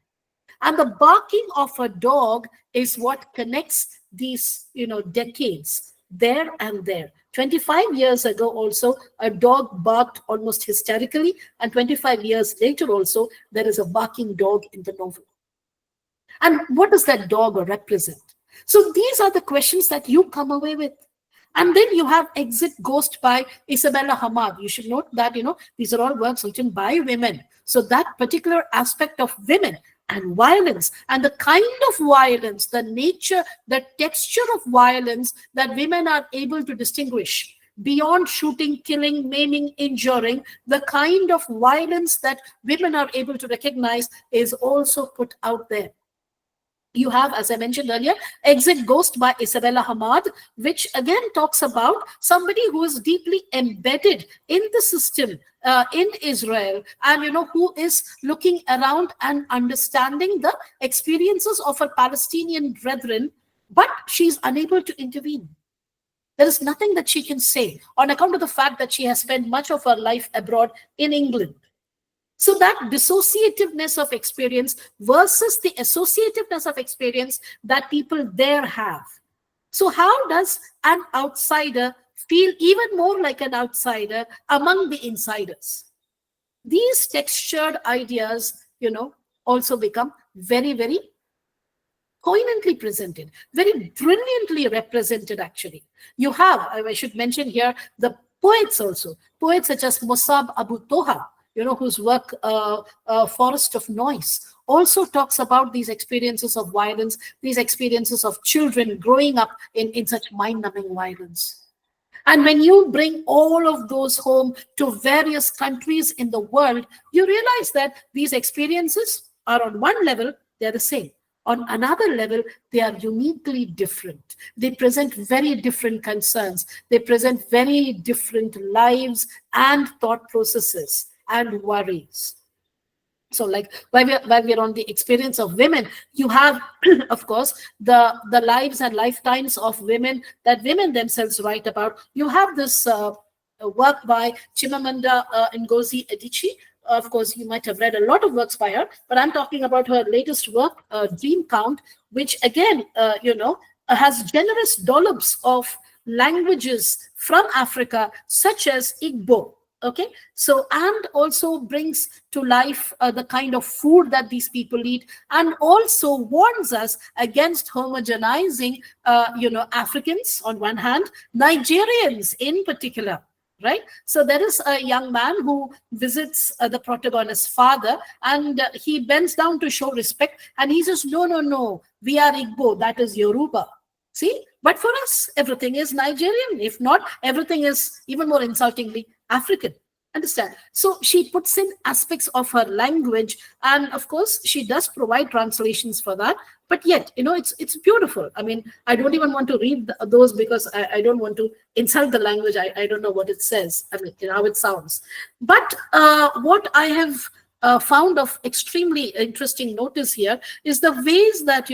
And the barking of a dog is what connects these, decades there and there. 25 years ago also, a dog barked almost hysterically, and 25 years later also, there is a barking dog in the novel. And what does that dog represent? So these are the questions that you come away with. And then you have Exit Ghost by Isabella Hamad. You should note that, these are all works written by women. So that particular aspect of women and violence and the kind of violence, the nature, the texture of violence that women are able to distinguish beyond shooting, killing, maiming, injuring, the kind of violence that women are able to recognize is also put out there. You have, as I mentioned earlier, Exit Ghost by Isabella Hamad, which again talks about somebody who is deeply embedded in the system in Israel and, who is looking around and understanding the experiences of her Palestinian brethren, but she's unable to intervene. There is nothing that she can say on account of the fact that she has spent much of her life abroad in England. So that dissociativeness of experience versus the associativeness of experience that people there have. So how does an outsider feel even more like an outsider among the insiders? These textured ideas, also become very, very poignantly presented, very brilliantly represented, actually. You have, I should mention here, the poets also. Poets such as Musab Abu Toha, whose work, Forest of Noise, also talks about these experiences of violence, these experiences of children growing up in such mind-numbing violence. And when you bring all of those home to various countries in the world, you realize that these experiences are on one level, they're the same. On another level, they are uniquely different. They present very different concerns. They present very different lives and thought processes and worries. So like while we're on the experience of women, you have, of course, the lives and lifetimes of women that women themselves write about. You have this work by Chimamanda Ngozi Adichie. Of course, you might have read a lot of works by her, but I'm talking about her latest work, Dream Count, which again, has generous dollops of languages from Africa, such as Igbo. Okay, so and also brings to life the kind of food that these people eat, and also warns us against homogenizing, Africans on one hand, Nigerians in particular. Right. So there is a young man who visits the protagonist's father, and he bends down to show respect. And he says, no, we are Igbo, that is Yoruba. See, but for us, everything is Nigerian. If not, everything is even more insultingly African. Understand? So she puts in aspects of her language, and of course, she does provide translations for that. But yet, it's beautiful. I mean, I don't even want to read those because I don't want to insult the language. I don't know what it says. I mean, how it sounds. But what I have found of extremely interesting notice here is the ways that,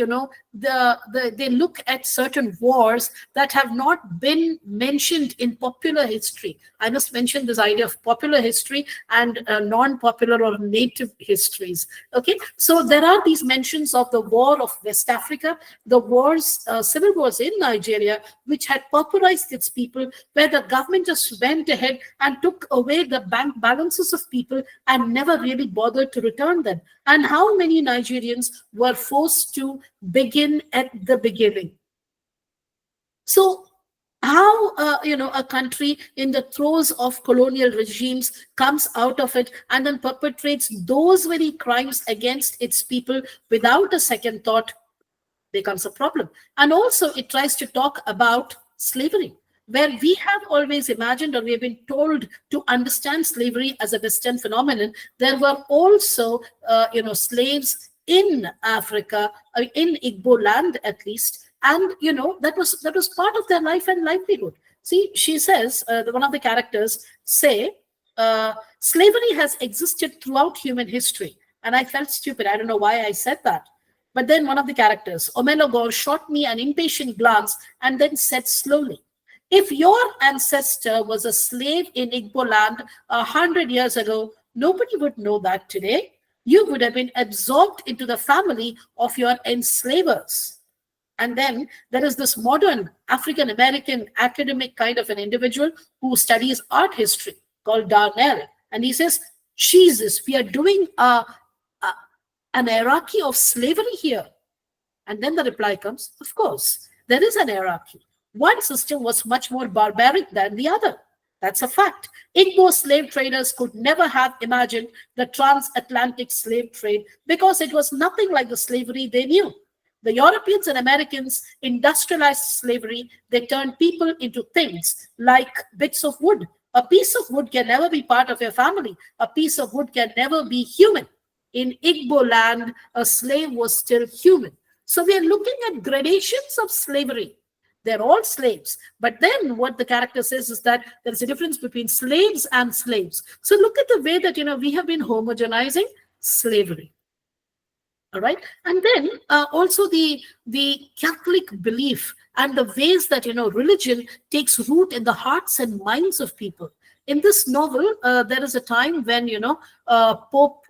they look at certain wars that have not been mentioned in popular history. I must mention this idea of popular history and non-popular or native histories. Okay, so there are these mentions of the war of West Africa, the wars, civil wars in Nigeria, which had pauperized its people, where the government just went ahead and took away the bank balances of people and never really bothered to return them. And how many Nigerians were forced to begin at the beginning. So how a country in the throes of colonial regimes comes out of it and then perpetrates those very crimes against its people without a second thought becomes a problem. And also it tries to talk about slavery, where we have always imagined, or we have been told to understand slavery as a Western phenomenon. There were also slaves in Africa, in Igbo land at least, and that was part of their life and livelihood. See, she says, one of the characters say, slavery has existed throughout human history. And I felt stupid. I don't know why I said that. But then one of the characters, Omelogor, shot me an impatient glance and then said slowly, if your ancestor was a slave in Igbo land 100 years ago, nobody would know that today. You would have been absorbed into the family of your enslavers. And then there is this modern African-American academic kind of an individual who studies art history called Darnell. And he says, Jesus, we are doing an hierarchy of slavery here. And then the reply comes, of course, there is an hierarchy. One system was much more barbaric than the other. That's a fact. Igbo slave traders could never have imagined the transatlantic slave trade because it was nothing like the slavery they knew. The Europeans and Americans industrialized slavery. They turned people into things like bits of wood. A piece of wood can never be part of your family. A piece of wood can never be human. In Igbo land, a slave was still human. So we are looking at gradations of slavery. They're all slaves. But then what the character says is that there's a difference between slaves and slaves. So look at the way that, we have been homogenizing slavery. All right. And then also the Catholic belief and the ways that, religion takes root in the hearts and minds of people. In this novel, there is a time when, Pope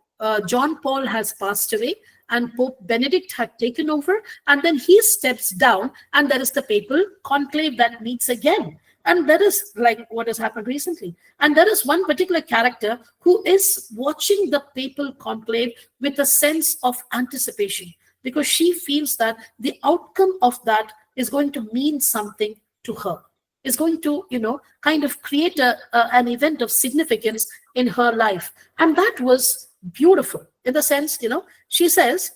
John Paul has passed away and Pope Benedict had taken over, and then he steps down and there is the papal conclave that meets again. And that is like what has happened recently. And there is one particular character who is watching the papal conclave with a sense of anticipation, because she feels that the outcome of that is going to mean something to her, is going to, kind of create an event of significance in her life. And that was beautiful in the sense, she says,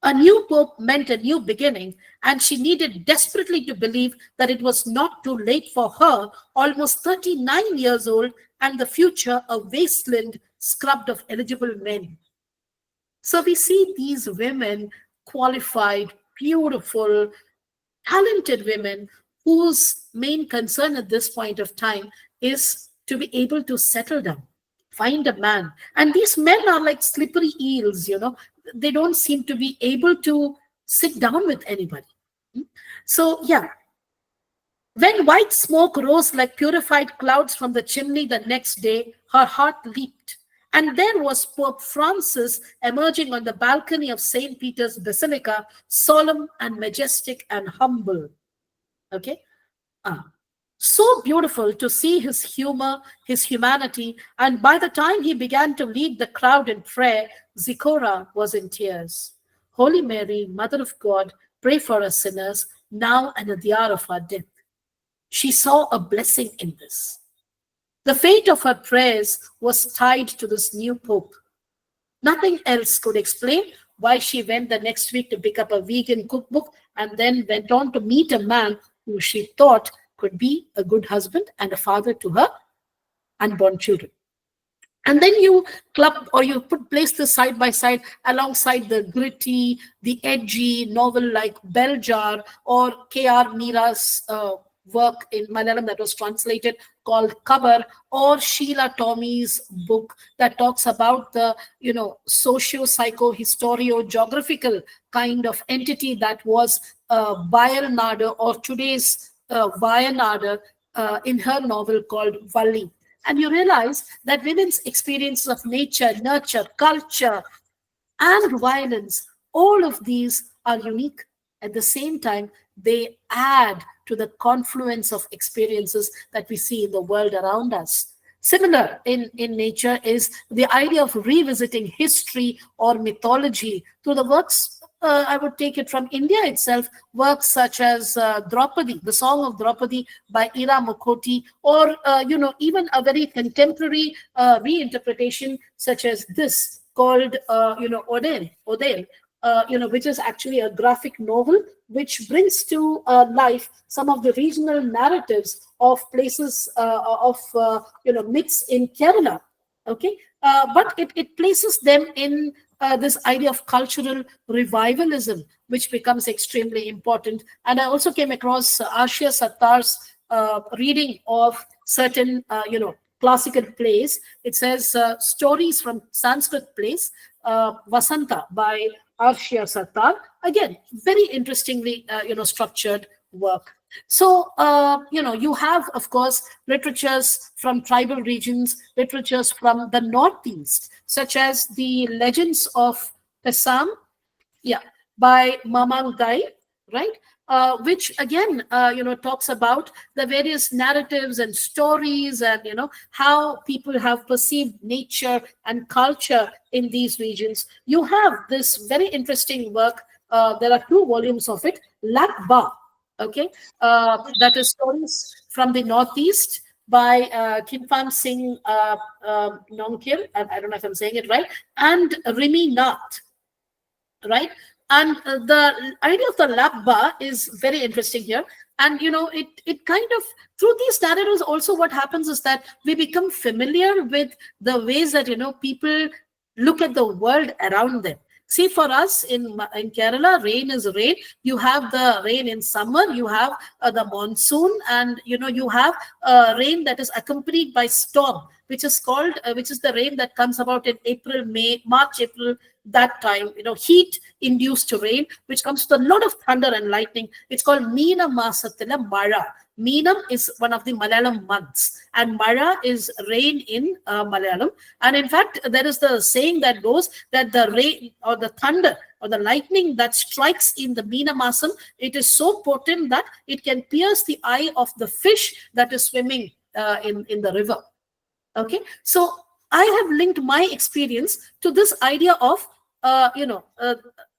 a new pope meant a new beginning, and she needed desperately to believe that it was not too late for her, almost 39 years old, and the future a wasteland scrubbed of eligible men. So we see these women, qualified, beautiful, talented women, whose main concern at this point of time is to be able to settle down, find a man. And these men are like slippery eels, they don't seem to be able to sit down with anybody. So, yeah. When white smoke rose like purified clouds from the chimney the next day, her heart leaped. And there was Pope Francis emerging on the balcony of St. Peter's Basilica, solemn and majestic and humble. Okay? So beautiful to see his humor, his humanity, and by the time he began to lead the crowd in prayer, Zikora was in tears. Holy Mary, Mother of God, pray for us sinners, now and at the hour of our death. She saw a blessing in this. The fate of her prayers was tied to this new pope. Nothing else could explain why she went the next week to pick up a vegan cookbook and then went on to meet a man who she thought could be a good husband and a father to her unborn children. And then you club or you place this side by side alongside the gritty, the edgy novel like Bell Jar or K.R. Meera's work in Malayalam that was translated called Cover, or Sheila Tommy's book that talks about the, socio-psycho-historio-geographical kind of entity that was Bayanada, or today's Vayanada, in her novel called Valli. And you realize that women's experiences of nature, nurture, culture, and violence, all of these are unique. At the same time, they add to the confluence of experiences that we see in the world around us. Similar in nature is the idea of revisiting history or mythology through the works. I would take it from India itself, works such as Draupadi, the Song of Draupadi by Ira Mukhoti, or even a very contemporary reinterpretation such as this called Odell, which is actually a graphic novel which brings to life some of the regional narratives of places myths in Kerala. Okay, but it places them in this idea of cultural revivalism, which becomes extremely important. And I also came across Ashia Sattar's reading of certain, classical plays. It says stories from Sanskrit plays, Vasanta by Arshia Sattar. Again, very interestingly, structured work. So, you have, of course, literatures from tribal regions, literatures from the Northeast, such as the Legends of Pesam, yeah, by Mamang Dai, right? Which again, talks about the various narratives and stories, and how people have perceived nature and culture in these regions. You have this very interesting work. There are 2 volumes of it, Lakba. Okay, that is stories from the Northeast by Kimpam Singh Nonkir. I don't know if I'm saying it right, and Rimi Nath, right? And the idea of the Labba is very interesting here. And, it kind of, through these narratives also, what happens is that we become familiar with the ways that, people look at the world around them. See, for us in Kerala, rain is rain. You have the rain in summer, you have the monsoon, and you have rain that is accompanied by storm, which is the rain that comes about in April, May, March, April, that time, heat induced rain, which comes with a lot of thunder and lightning. It's called Meena Masathila Mara. Meenam is one of the Malayalam months, and Mara is rain in Malayalam. And in fact, there is the saying that goes that the rain or the thunder or the lightning that strikes in the Meena Masam, it is so potent that it can pierce the eye of the fish that is swimming in the river. Okay, so I have linked my experience to this idea of,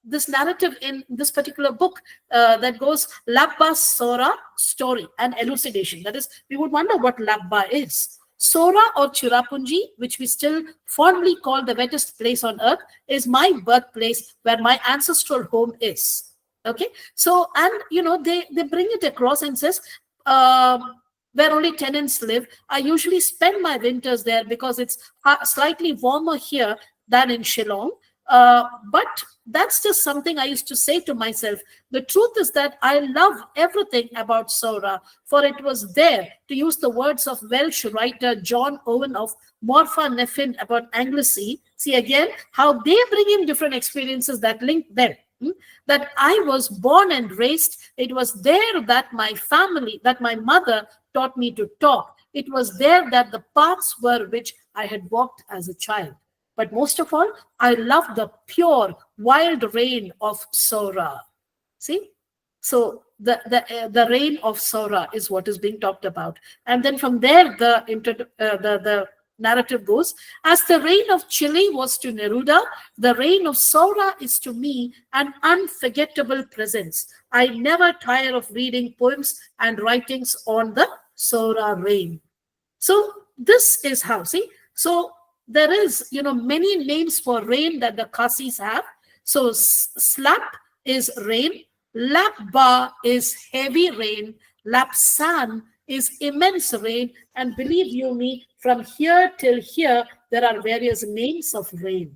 this narrative in this particular book that goes Labba Sora, story and elucidation. That is, we would wonder what Labba is. Sora or Chirapunji, which we still fondly call the wettest place on earth, is my birthplace where my ancestral home is. Okay, so, and they bring it across and says, where only tenants live. I usually spend my winters there because it's slightly warmer here than in Shillong. But that's just something I used to say to myself. The truth is that I love everything about Sora, for it was there, to use the words of Welsh writer John Owen of Morpha Neffin about Anglesey. See again how they bring in different experiences that link them. That I was born and raised. It was there that my family, that my mother taught me to talk. It was there that the paths were which I had walked as a child. But most of all, I love the pure, wild rain of Sora. See? So the rain of Sora is what is being talked about. And then from there, the narrative goes, as the rain of Chile was to Neruda, the rain of Sora is to me an unforgettable presence. I never tire of reading poems and writings on the Sora rain. So this is how, see? So there is, many names for rain that the Khasis have. So slap is rain, lapba is heavy rain, lapsan is immense rain, and believe you me, from here till here, there are various names of rain.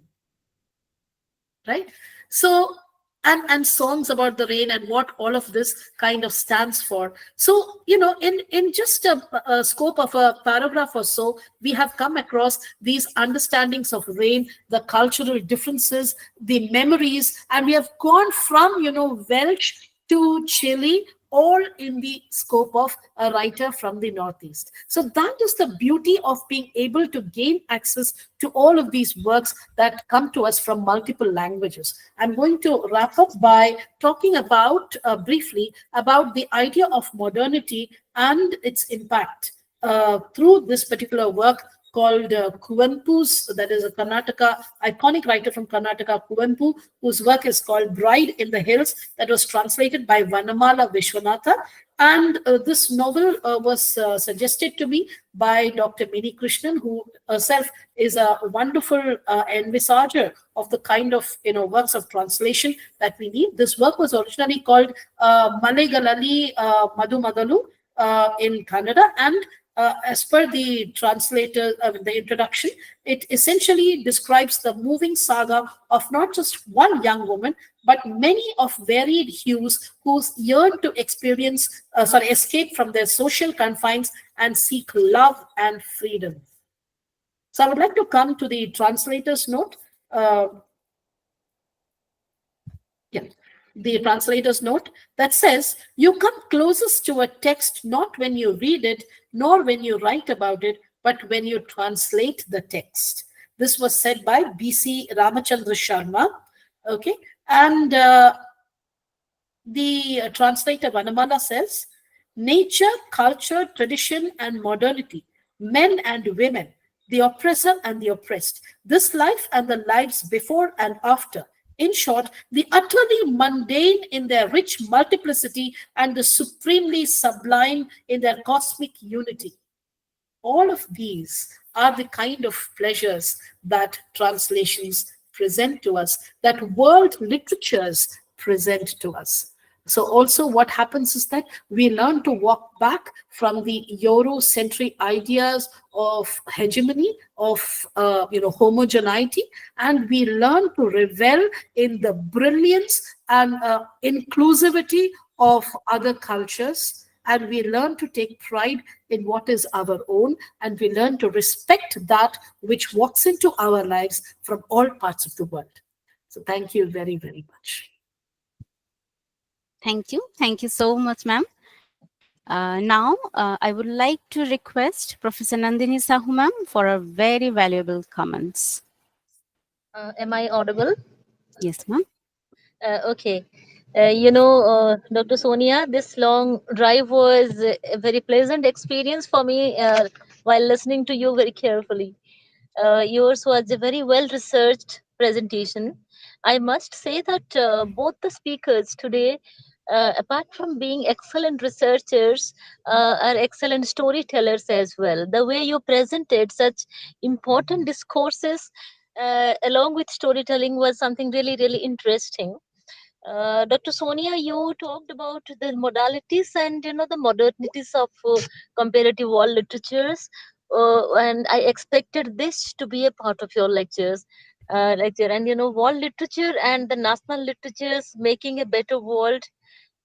Right? So, and songs about the rain and what all of this kind of stands for. So, in just a scope of a paragraph or so, we have come across these understandings of rain, the cultural differences, the memories, and we have gone from, Welsh to Chile, all in the scope of a writer from the Northeast. So that is the beauty of being able to gain access to all of these works that come to us from multiple languages. I'm going to wrap up by talking about briefly about the idea of modernity and its impact through this particular work called Kuvempu's, that is a Karnataka, iconic writer from Karnataka, Kuvempu, whose work is called Bride in the Hills, that was translated by Vanamala Vishwanatha. And this novel was suggested to me by Dr. Mini Krishnan, who herself is a wonderful envisager of the kind of works of translation that we need. This work was originally called Malegalali Madhu Madalu in Kannada, and as per the translator, the introduction, it essentially describes the moving saga of not just one young woman, but many of varied hues who yearn to escape from their social confines and seek love and freedom. So I would like to come to the translator's note. The translator's note that says, you come closest to a text not when you read it, nor when you write about it, but when you translate the text. This was said by B.C. Ramachandra Sharma. Okay. And the translator Vanamala says, nature, culture, tradition, and modernity, men and women, the oppressor and the oppressed, this life and the lives before and after. In short, the utterly mundane in their rich multiplicity and the supremely sublime in their cosmic unity. All of these are the kind of pleasures that translations present to us, that world literatures present to us. So also what happens is that we learn to walk back from the Eurocentric ideas of hegemony, of homogeneity, and we learn to revel in the brilliance and inclusivity of other cultures, and we learn to take pride in what is our own, and we learn to respect that which walks into our lives from all parts of the world. So thank you very, very much. Thank you. Thank you so much, ma'am. Now, I would like to request Professor Nandini Sahu, ma'am, for a very valuable comments. Am I audible? Yes, ma'am. Okay. Dr. Sonia, this long drive was a very pleasant experience for me while listening to you very carefully. Yours was a very well researched presentation. I must say that both the speakers today, apart from being excellent researchers, are excellent storytellers as well. The way you presented such important discourses along with storytelling was something really, really interesting. Dr. Sonia, you talked about the modalities and the modernities of comparative world literatures, and I expected this to be a part of your lecture. And world literature and the national literatures making a better world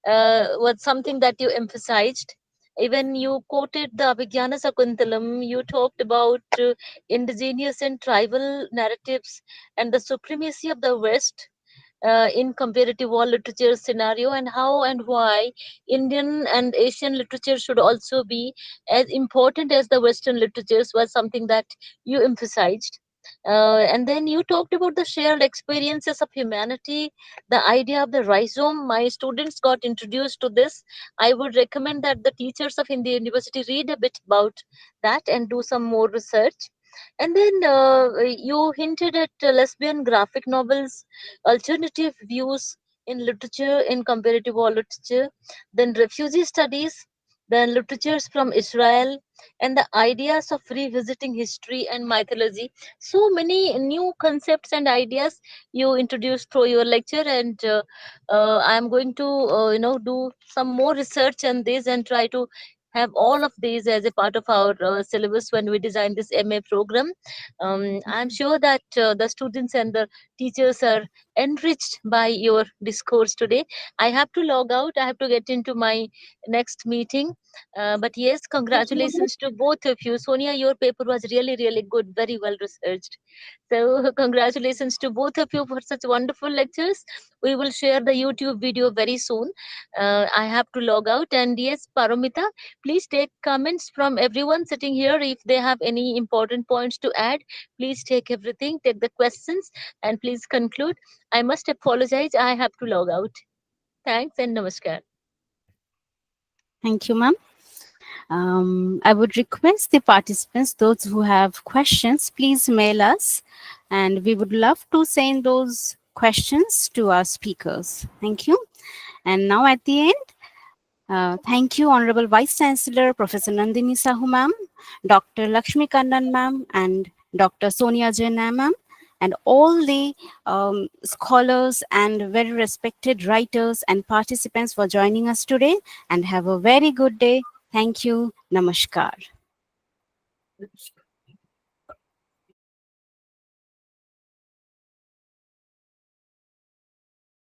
was something that you emphasized. Even you quoted the Abhigyana Sakuntalam, you talked about indigenous and tribal narratives and the supremacy of the West in comparative world literature scenario, and how and why Indian and Asian literature should also be as important as the Western literatures was something that you emphasized. And then you talked about the shared experiences of humanity, the idea of the rhizome. My students got introduced to this. I would recommend that the teachers of Hindi University read a bit about that and do some more research. And then you hinted at lesbian graphic novels, alternative views in literature, in comparative war literature, then refugee studies, then literatures from Israel, and the ideas of revisiting history and mythology. So many new concepts and ideas you introduced through your lecture, and I am going to do some more research on this and try to have all of these as a part of our syllabus when we design this MA program. I'm sure that the students and the teachers are enriched by your discourse today. I have to log out. I have to get into my next meeting. But yes, congratulations to both of you. Sonia, your paper was really, really good, very well researched. So, congratulations to both of you for such wonderful lectures. We will share the YouTube video very soon. I have to log out. And yes, Paramita, please take comments from everyone sitting here. If they have any important points to add, please take everything, take the questions, and please conclude. I must apologize. I have to log out. Thanks and namaskar. Thank you, ma'am. I would request the participants, those who have questions, please mail us, and we would love to send those questions to our speakers. Thank you. And now at the end, thank you, Honorable Vice Chancellor, Professor Nandini Sahu ma'am, Dr. Lakshmi Kannan ma'am, and Dr. Sonya Jaina ma'am, and all the scholars and very respected writers and participants for joining us today. And have a very good day. Thank you. Namaskar.